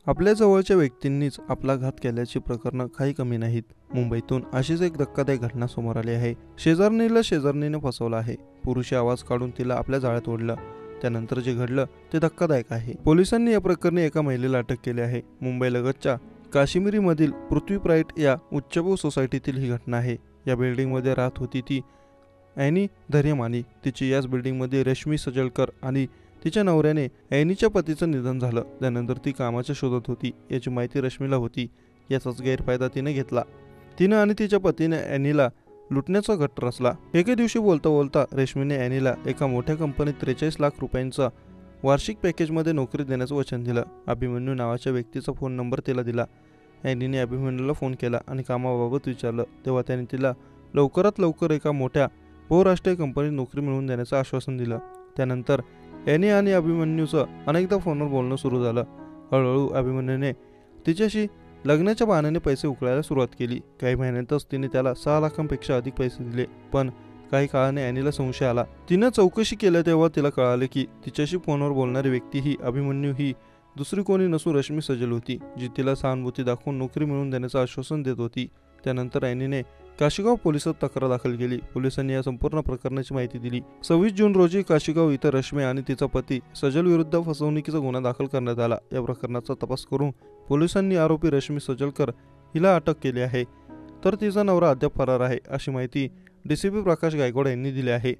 आपल्या जवळच्या व्यक्तींनीच आपला घात केल्याची प्रकरणं काही कमी नाहीत। मुंबईतून अशीच एक धक्कादायक घटना समोर आली आहे। शेजारणीने फसवलं आहे। पुरुषी आवाज काढून तिला आपल्या जाळ्यात ओढलं। त्यानंतर जे घडलं ते धक्कादायक आहे। पोलिसांनी या प्रकरणी एका महिलेला अटक केली आहे। मुंबईलगतच्या काश्मीरीमधील पृथ्वी प्राईट या उच्चभू सोसायटीतील ही घटना आहे। या बिल्डिंगमध्ये राहत होती ती ॲनी धैर्यमानी। तिची याच बिल्डिंगमध्ये रश्मी सजळकर आणि तिच्या नवऱ्याने ॲनीच्या पतीचं निधन झालं। त्यानंतर ती कामाच्या शोधात होती याची माहिती रश्मीला होती। याचाच गैरफायदा तिने घेतला। तिनं आणि तिच्या पतीने ॲनीला लुटण्याचा घट्ट रचला। एके दिवशी बोलता बोलता रश्मीने ॲनीला एका मोठ्या कंपनीत 43 लाख रुपयांचा वार्षिक पॅकेजमध्ये नोकरी देण्याचं वचन दिलं। अभिमन्यू नावाच्या व्यक्तीचा फोन नंबर तिला दिला। ॲनीने अभिमन्यूला फोन केला आणि कामाबाबत विचारलं। तेव्हा त्याने तिला लवकरात लवकर एका मोठ्या बहुराष्ट्रीय कंपनीत नोकरी मिळवून देण्याचं आश्वासन दिलं। त्यानंतर ॲनी आणि अभिमन्यूचं अनेकदा फोनवर बोलणं सुरू झालं। हळूहळू अभिमन्यूने तिच्याशी लग्नाच्या बहाण्याने पैसे उकळायला सुरुवात केली। काही महिन्यातच तिने त्याला 6 लाखांपेक्षा अधिक पैसे दिले। पण काही काळाने ॲनीला संशय आला। तिनं चौकशी केल्या तेव्हा तिला कळाले की तिच्याशी फोनवर बोलणारी व्यक्ती ही अभिमन्यू ही दुसरी कोणी नसून रश्मी सजल होती, जी तिला सहानुभूती दाखवून नोकरी मिळवून देण्याचं आश्वासन देत होती। त्यानंतर ॲनीने काशीगाव पोलिसात तक्रार दाखल केली। पोलिसांनी या संपूर्ण प्रकरणाची माहिती दिली। 26 जून रोजी काशीगाव इथं रश्मी आणि तिचा पती सजल विरुद्ध फसवणुकीचा गुन्हा दाखल करण्यात आला। या प्रकरणाचा तपास करून पोलिसांनी आरोपी रश्मी सजळकर हिला अटक केली आहे, तर तिचा नवरा अद्याप फरार आहे, अशी माहिती DCP प्रकाश गायकवाड यांनी दिली आहे।